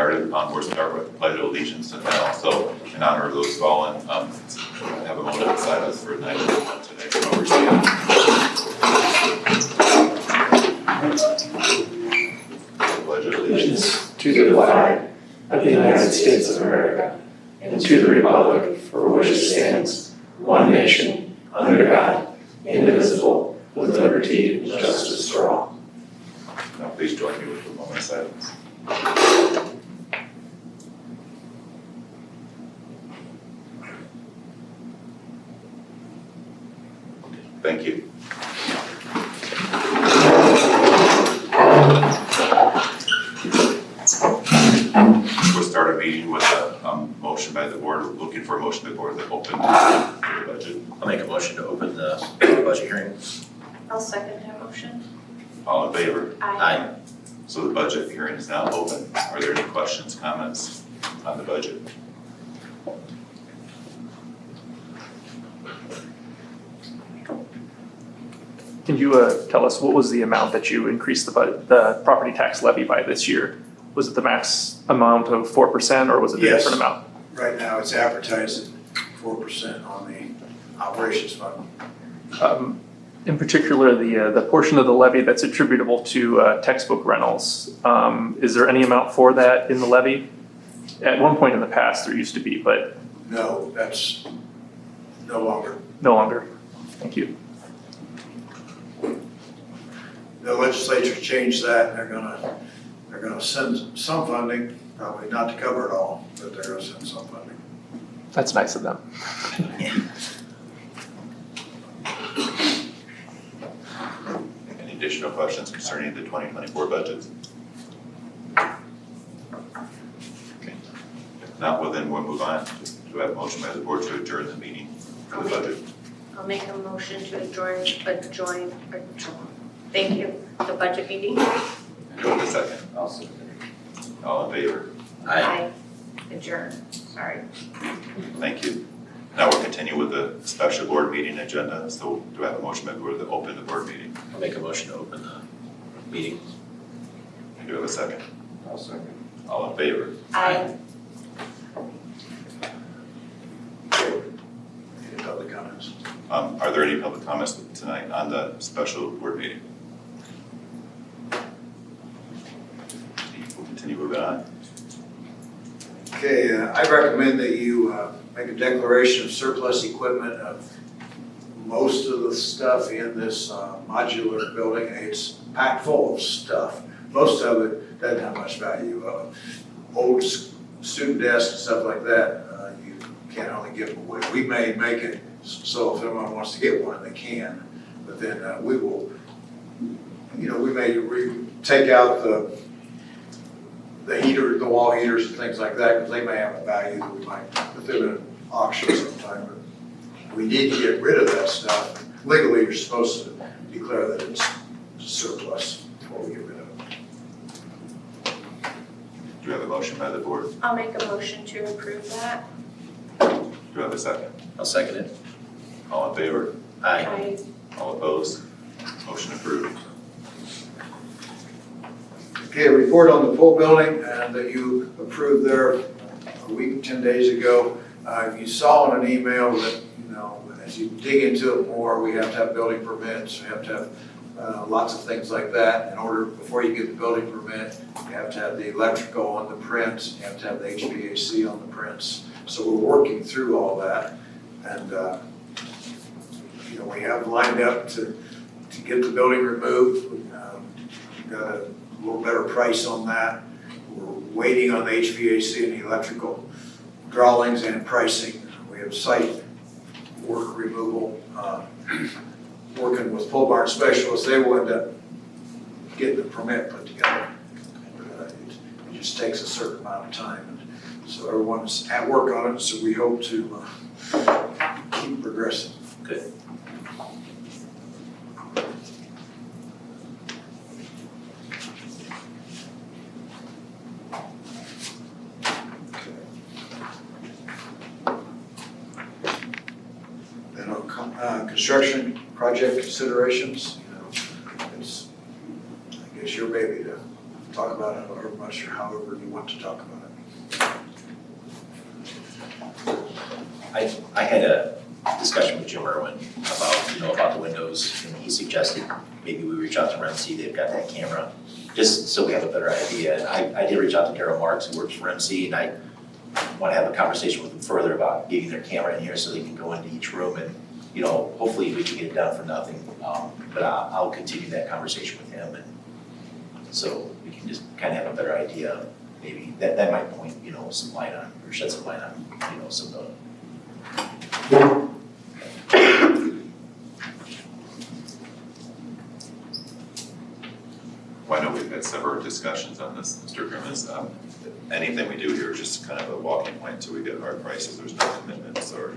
started. We'll start with the Pledge of Allegiance, and then also in honor of those fallen, have a moment beside us for 9 minutes today. Pledge of Allegiance to the flag of the United States of America and to the republic for which it stands, one nation, under God, indivisible, with liberty and justice for all. Now please join me with a moment of silence. Thank you. We'll start our meeting with a motion by the board, looking for a motion by the board to open the budget. I'll make a motion to open the budget hearing. I'll second that motion. All in favor? Aye. So the budget hearing is now open. Are there any questions, comments on the budget? Can you tell us what was the amount that you increased the property tax levy by this year? Was it the max amount of 4% or was it a Yes. different amount? Right now, it's advertised at 4% on the operations fund. In particular, the portion of the levy that's attributable to textbook rentals. Is there any amount for that in the levy? At one point in the past, there used to be, but No, that's no longer. no longer. Thank you. The legislature changed that, and they're gonna send some funding, probably not to cover it all, but they're gonna send some funding. That's nice of them. Any additional questions concerning the 2024 budget? Okay. If not, well then we'll move on. Do I have a motion by the board to adjourn the meeting for the budget? I'll make a motion to adjourn, thank you, the budget meeting. Do I have a second? I'll second. All in favor? Aye. Adjourn, sorry. Thank you. Now we'll continue with the special board meeting agenda. So do I have a motion by the board to open the board meeting? I'll make a motion to open the meeting. Do I have a second? I'll second. All in favor? Aye. Any public comments? Are there any public comments tonight on the special board meeting? We'll continue moving on. Okay, I recommend that you make a declaration of surplus equipment of most of the stuff in this modular building. It's packed full of stuff. Most of it doesn't have much value. Old student desks and stuff like that, you can't only give them away. We may make it so if anyone wants to get one, they can. But then we will, we may take out the heater, the wall heaters and things like that, because they may have a value that we might put them in an auction sometime. But we need to get rid of that stuff. Legally, you're supposed to declare that it's surplus before we get rid of it. Do you have a motion by the board? I'll make a motion to approve that. Do you have a second? I'll second it. All in favor? Aye. All opposed? Motion approved. Okay, a report on the pool building that you approved there a week, 10 days ago. You saw in an email that, as you dig into it more, we have to have building permits, we have to have lots of things like that. Before you get the building permit, you have to have the electrical on the prints, you have to have the HVAC on the prints. So we're working through all that. And, we have lined up to get the building removed. We've got a little better price on that. We're waiting on the HVAC and the electrical drawings and pricing. We have site work removal, working with pole barn specialists. They will end up getting the permit put together. It just takes a certain amount of time. And so everyone's at work on it, so we hope to keep progressing. Good. Then on construction project considerations, it's, I guess, your baby to talk about it however much or however you want to talk about it. I had a discussion with Jim Irwin about the windows, and he suggested maybe we reach out to MC, they've got that camera, just so we have a better idea. And I did reach out to Daryl Marks, who works for MC, and I want to have a conversation with them further about getting their camera in here so they can go into each room and, hopefully we can get it done for nothing. But I'll continue that conversation with him, and so we can just kind of have a better idea. Maybe that might point, some light on, or shed some light on, some of the. Well, I know we've had several discussions on this, Mr. Grimmins. Anything we do here is just kind of a walking point until we get hard prices. There's no commitments or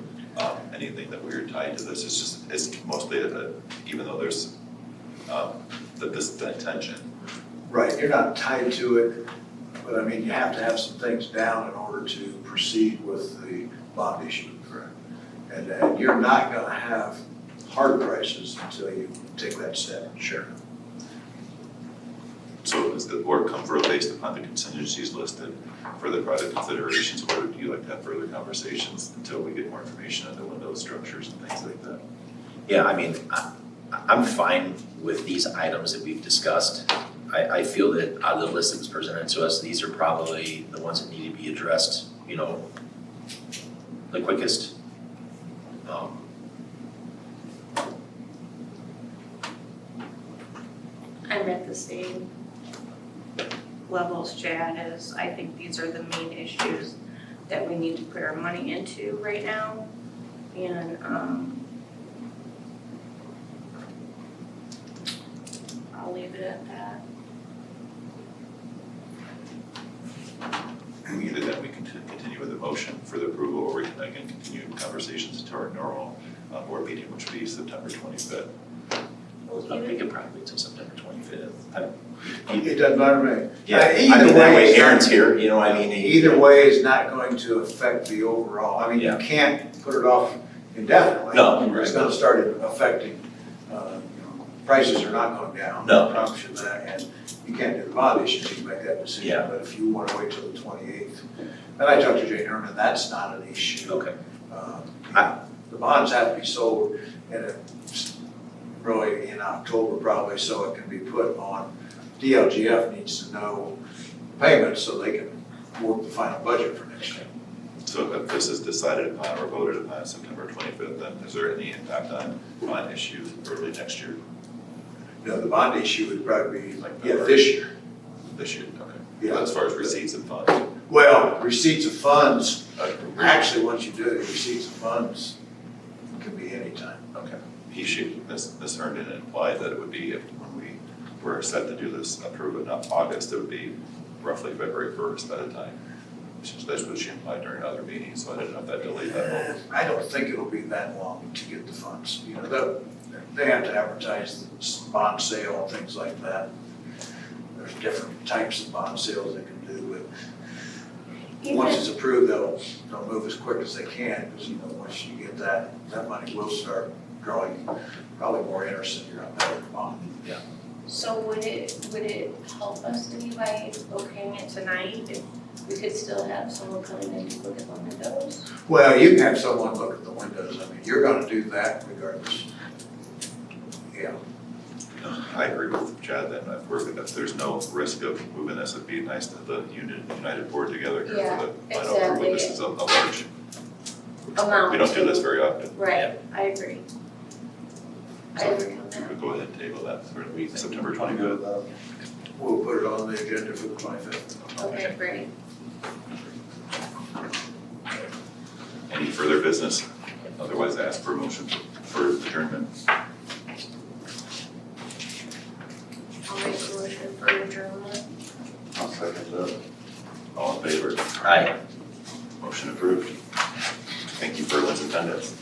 anything that we're tied to this. It's mostly, even though there's the intention. Right, you're not tied to it, but I mean, you have to have some things down in order to proceed with the bond issue. Correct. And you're not gonna have hard prices until you take that step. Sure. So does the board come for based upon the contingencies listed for the project considerations, or do you like to have further conversations until we get more information on the window structures and things like that? Yeah, I mean, I'm fine with these items that we've discussed. I feel that out of the list that was presented to us, these are probably the ones that need to be addressed, the quickest. I'm at the same levels, Chad, as I think these are the main issues that we need to put our money into right now. And, I'll leave it at that. Either that we can continue with the motion for the approval, or we can again continue conversations to our normal board meeting, which would be September 25th. We could probably wait till September 25th. It doesn't matter to me. Yeah, I mean, Either that way way, Aaron's here, he- either way is not going to affect the overall. I mean, you Yeah. can't put it off indefinitely. No, It's gonna start affecting, prices are not going down. No. I promise you that, and you can't do the bond issue until you make that decision. Yeah. But if you wanna wait till the 28th, and I talked to Jay Herman, that's not an issue. Okay. The bonds have to be sold really in October probably, so it can be put on. DLGF needs to know payments so they can work the final budget for next year. So if this is decided upon or voted upon September 25th, then is there any impact on bond issue early next year? No, the bond issue would probably be, Like this year. This year, okay. Yeah. As far as receipts and funds. Well, receipts of funds, actually, once you do it, receipts of funds can be any time. Okay. Ms. Herndon implied that it would be, when we were set to do this, approve it in August, it would be roughly February 1st by the time. That's what she implied during other meetings, so I didn't know if that delayed that. I don't think it'll be that long to get the funds. They have to advertise the bond sale and things like that. There's different types of bond sales they can do, but once it's approved, they'll move as quick as they can, because, once you get that money will start drawing probably more interest in your bond. So would it help us any by okaying it tonight if we could still have someone coming in to look at the windows? Well, you can have someone look at the windows. I mean, you're gonna do that regardless. Yeah. I agree with Chad that if there's no risk of moving this, it'd be nice to have the united board together here Yeah, for the final approval. exactly. This is a large Amount. We don't do this very often. Right, I agree. I agree on We that. could go ahead and table that for September 25th. We'll put it on the agenda for the 25th. Okay, great. Any further business? Otherwise, ask for a motion for adjournment. I'll make a motion for adjournment. I'll second that. All in favor? Aye. Motion approved. Thank you for everyone's attendance.